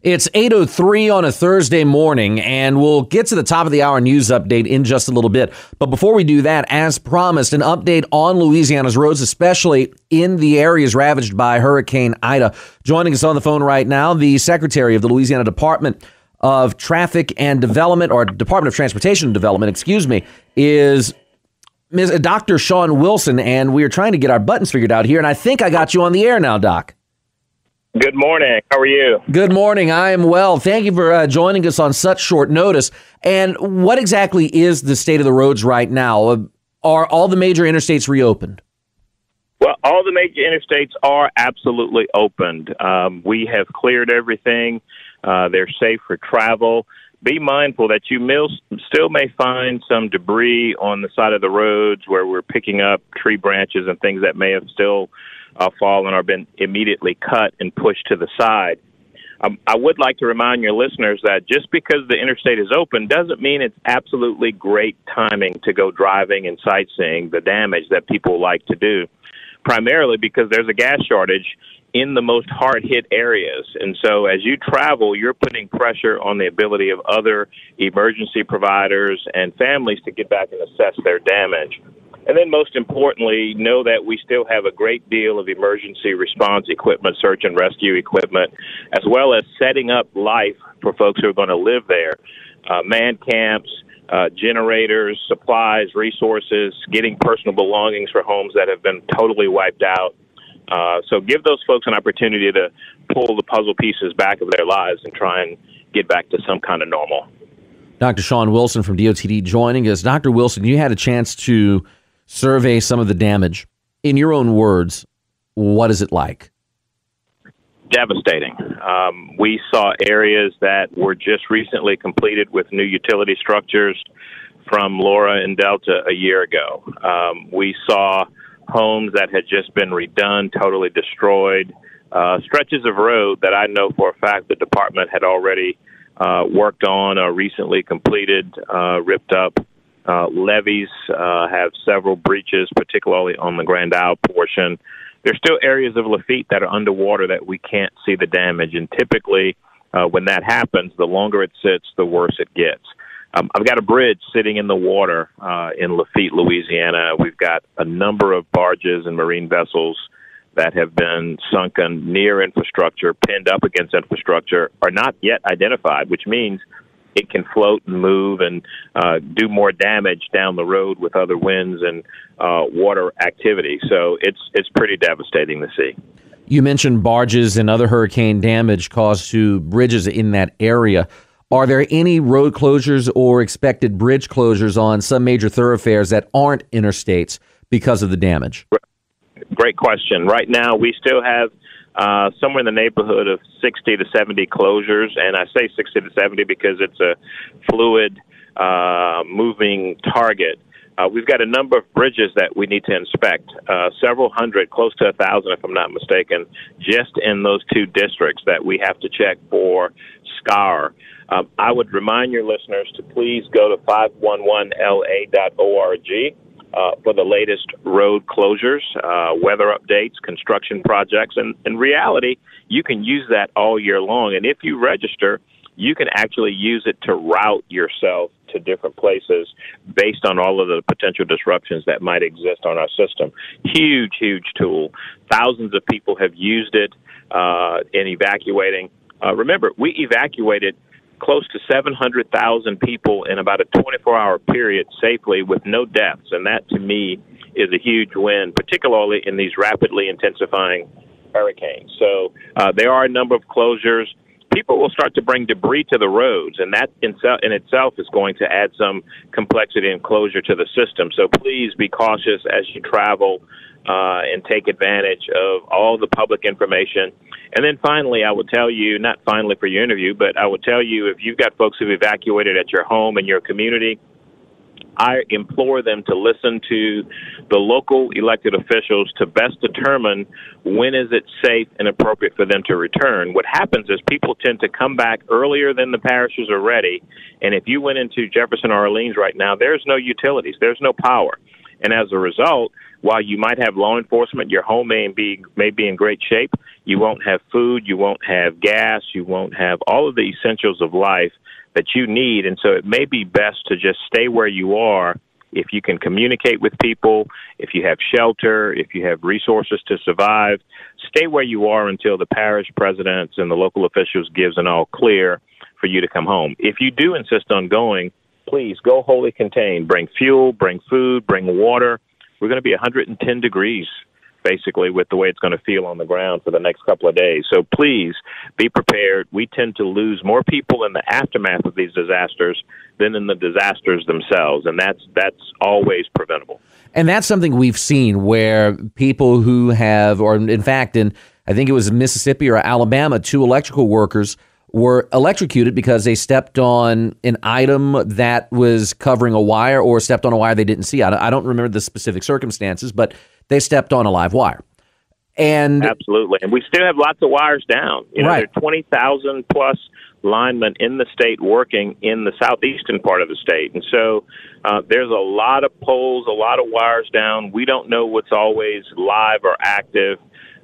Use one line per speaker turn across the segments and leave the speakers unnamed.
It's 8:03 on a Thursday morning, and we'll get to the top of the hour news update in just a little bit. But before we do that, as promised, an update on Louisiana's roads, especially in the areas ravaged by Hurricane Ida. Joining us on the phone right now, the Secretary of the Louisiana Department of Traffic and Development, or Department of Transportation and Development, is Dr. Shawn Wilson, and we are trying to get our buttons figured out here, and I think I got you on the air now, Doc.
Good morning. How are you?
Good morning. I am well. Thank you for joining us on such short notice. And what exactly is the state of the roads right now? Are all the major interstates reopened?
Well, all the major interstates are absolutely opened. We have cleared everything. They're safe for travel. Be mindful that you still may find some debris on the side of the roads where we're picking up tree branches and things that may have still fallen or been immediately cut and pushed to the side. I would like to remind your listeners that just because the interstate is open doesn't mean it's absolutely great timing to go driving and sightseeing the damage that people like to do, primarily because there's a gas shortage in the most hard-hit areas. And so as you travel, you're putting pressure on the ability of other emergency providers and families to get back and assess their damage. And then most importantly, know that we still have a great deal of emergency response equipment, search and rescue equipment, as well as setting up life for folks who are going to live there. Man camps, generators, supplies, resources, getting personal belongings for homes that have been totally wiped out. So give those folks an opportunity to pull the puzzle pieces back of their lives and try and get back to some kind of normal.
Dr. Shawn Wilson from DOTD joining us. Dr. Wilson, you had a chance to survey some of the damage. In your own words, what is it like?
Devastating. We saw areas that were just recently completed with new utility structures from Laura and Delta a year ago. We saw homes that had just been redone, totally destroyed, stretches of road that I know for a fact the department had already worked on or recently completed, ripped up. Levees have several breaches, particularly on the Grand Isle portion. There's still areas of Lafitte that are underwater that we can't see the damage, and typically when that happens, the longer it sits, the worse it gets. I've got a bridge sitting in the water in Lafitte, Louisiana. We've got a number of barges and marine vessels that have been sunken near infrastructure, pinned up against infrastructure, are not yet identified, which means it can float and move and do more damage down the road with other winds and water activity. So it's pretty devastating to see.
You mentioned barges and other hurricane damage caused to bridges in that area. Are there any road closures or expected bridge closures on some major thoroughfares that aren't interstates because of the damage?
Great question. Right now, we still have somewhere in the neighborhood of 60 to 70 closures, and I say 60 to 70 because it's a fluid, moving target. We've got a number of bridges that we need to inspect, several hundred, close to 1,000 if I'm not mistaken, just in those two districts that we have to check for scar. I would remind your listeners to please go to 511la.org. For the latest road closures, weather updates, construction projects, and in reality, you can use that all year long. And if you register, you can actually use it to route yourself to different places based on all of the potential disruptions that might exist on our system. Huge, huge tool. Thousands of people have used it in evacuating. Remember, we evacuated close to 700,000 people in about a 24-hour period safely with no deaths. And that, to me, is a huge win, particularly in these rapidly intensifying hurricanes. So there are a number of closures. People will start to bring debris to the roads, and that in itself is going to add some complexity and closure to the system. So please be cautious as you travel and take advantage of all the public information. And then finally, I will tell you, not finally for your interview, but I will tell you if you've got folks who've evacuated at your home and your community, I implore them to listen to the local elected officials to best determine when is it safe and appropriate for them to return. What happens is people tend to come back earlier than the parishes are ready. And if you went into Jefferson or Orleans right now, there's no utilities, there's no power. And as a result, while you might have law enforcement, your home may be in great shape, You won't have food. You won't have gas. You won't have all of the essentials of life that you need. And so it may be best to just stay where you are if you can communicate with people, if you have shelter, if you have resources to survive. Stay where you are until the parish presidents and the local officials gives an all clear for you to come home. If you do insist on going, please go wholly contained. Bring fuel, bring food, bring water. We're going to be 110 degrees, basically, with the way it's going to feel on the ground for the next couple of days. So please be prepared. We tend to lose more people in the aftermath of these disasters than in the disasters themselves, and that's always preventable.
And that's something we've seen where people who have, or in fact, I think it was Mississippi or Alabama, 2 electrical workers were electrocuted because they stepped on an item that was covering a wire or stepped on a wire they didn't see. I don't remember the specific circumstances, but they stepped on a live wire. And
absolutely. And we still have lots of wires down. There are 20,000 plus linemen in the state working in the southeastern part of the state. And so there's a lot of poles, a lot of wires down. We don't know what's always live or active.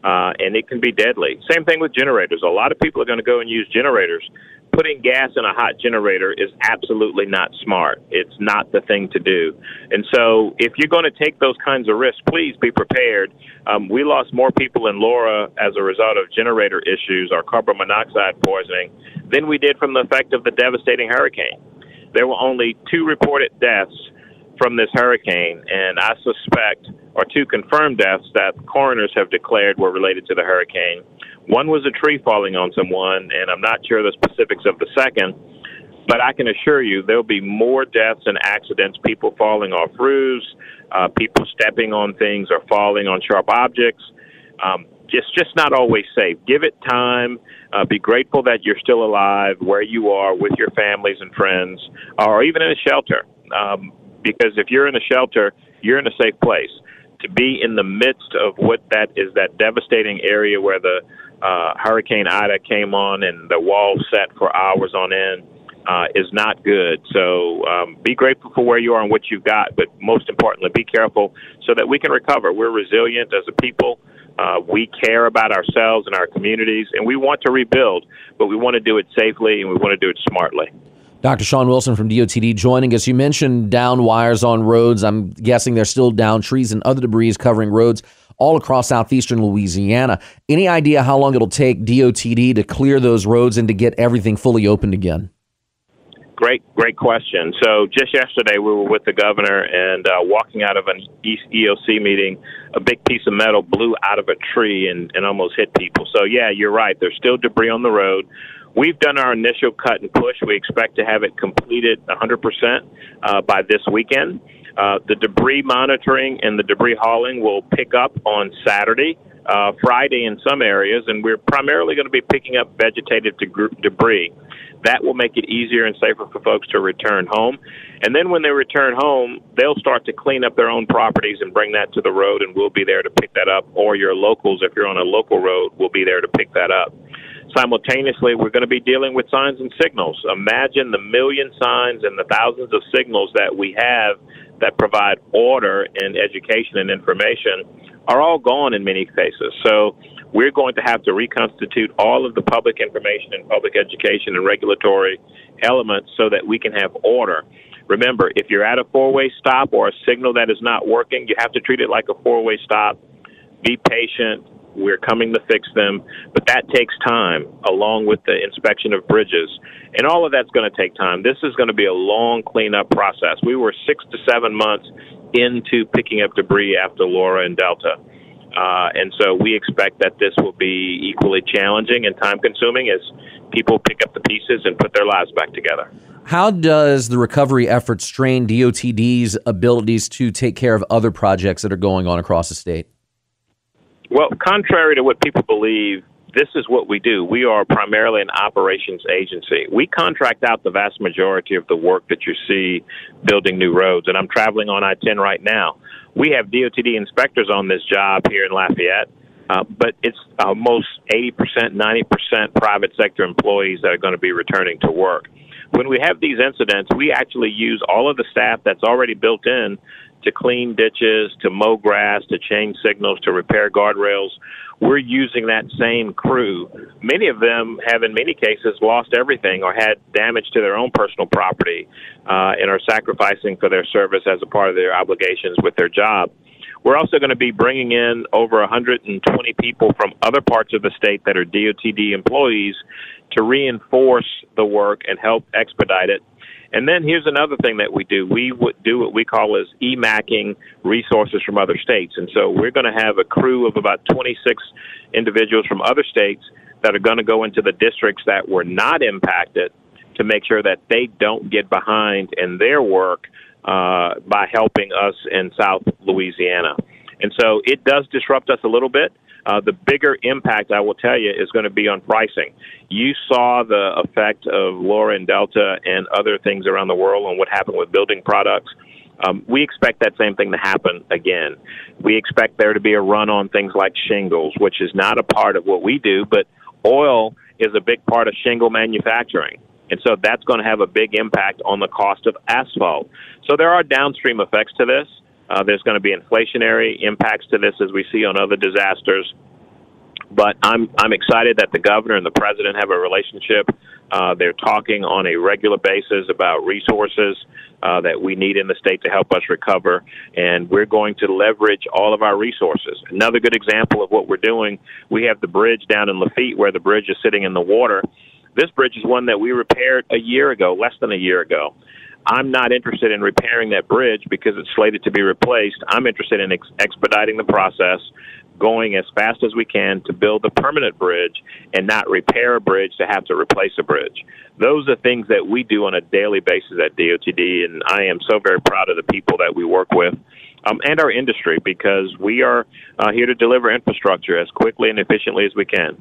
And it can be deadly. Same thing with generators. A lot of people are going to go and use generators. Putting gas in a hot generator is absolutely not smart. It's not the thing to do. And so if you're going to take those kinds of risks, please be prepared. We lost more people in Laura as a result of generator issues or carbon monoxide poisoning than we did from the effect of the devastating hurricane. There were only 2 reported deaths from this hurricane, and I suspect, or 2 confirmed deaths that coroners have declared were related to the hurricane. One was a tree falling on someone, and I'm not sure the specifics of the second, but I can assure you there'll be more deaths and accidents, people falling off roofs, people stepping on things or falling on sharp objects. It's just not always safe. Give it time. Be grateful that you're still alive where you are with your families and friends, or even in a shelter. Because if you're in a shelter, you're in a safe place. To be in the midst of what that is, that devastating area where the Hurricane Ida came on and the wall set for hours on end is not good. So be grateful for where you are and what you've got, but most importantly, be careful so that we can recover. We're resilient as a people. We care about ourselves and our communities, and we want to rebuild, but we want to do it safely and we want to do it smartly.
Dr. Shawn Wilson from DOTD joining us. You mentioned down wires on roads. I'm guessing there's still down trees and other debris covering roads all across southeastern Louisiana. Any idea how long it'll take DOTD to clear those roads and to get everything fully opened again?
Great question. So just yesterday we were with the governor and walking out of an East EOC meeting, a big piece of metal blew out of a tree and almost hit people. So, yeah, you're right. There's still debris on the road. We've done our initial cut and push. We expect to have it completed 100% by this weekend. The debris monitoring and the debris hauling will pick up on Saturday, Friday in some areas, and we're primarily going to be picking up vegetative debris. That will make it easier and safer for folks to return home. And then when they return home, they'll start to clean up their own properties and bring that to the road, and we'll be there to pick that up. Or your locals, if you're on a local road, will be there to pick that up. Simultaneously, we're going to be dealing with signs and signals. Imagine the million signs and the thousands of signals that we have that provide order and education and information are all gone in many cases. So we're going to have to reconstitute all of the public information and public education and regulatory elements so that we can have order. Remember, if you're at a four-way stop or a signal that is not working, you have to treat it like a four-way stop. Be patient. We're coming to fix them, but that takes time, along with the inspection of bridges. And all of that's going to take time. This is going to be a long cleanup process. We were 6 to 7 months into picking up debris after Laura and Delta. And so we expect that this will be equally challenging and time-consuming as people pick up the pieces and put their lives back together.
How does the recovery effort strain DOTD's abilities to take care of other projects that are going on across the state?
Well, contrary to what people believe, this is what we do. We are primarily an operations agency. We contract out the vast majority of the work that you see building new roads, and I'm traveling on I-10 right now. We have DOTD inspectors on this job here in Lafayette, but it's almost 80%, 90% private sector employees that are going to be returning to work. when we have these incidents, we actually use all of the staff that's already built in to clean ditches, to mow grass, to change signals, to repair guardrails. We're using that same crew. Many of them have, in many cases, lost everything or had damage to their own personal property and are sacrificing for their service as a part of their obligations with their job. We're also going to be bringing in over 120 people from other parts of the state that are DOTD employees to reinforce the work and help expedite it. And then here's another thing that we do. We would do what we call as EMACing resources from other states. And so we're going to have a crew of about 26 individuals from other states that are going to go into the districts that were not impacted to make sure that they don't get behind in their work by helping us in South Louisiana. And so it does disrupt us a little bit. The bigger impact, I will tell you, is going to be on pricing. You saw the effect of Laura and Delta and other things around the world on what happened with building products. We expect that same thing to happen again. We expect there to be a run on things like shingles, which is not a part of what we do, but oil is a big part of shingle manufacturing. And so that's going to have a big impact on the cost of asphalt. So there are downstream effects to this. There's going to be inflationary impacts to this as we see on other disasters. But I'm excited that the governor and the president have a relationship. They're talking on a regular basis about resources that we need in the state to help us recover. And we're going to leverage all of our resources. Another good example of what we're doing, we have the bridge down in Lafitte where the bridge is sitting in the water. This bridge is one that we repaired a year ago, less than a year ago. I'm not interested in repairing that bridge because it's slated to be replaced. I'm interested in expediting the process, going as fast as we can to build a permanent bridge and not repair a bridge to have to replace a bridge. Those are things that we do on a daily basis at DOTD, and I am so very proud of the people that we work with and our industry because we are here to deliver infrastructure as quickly and efficiently as we can.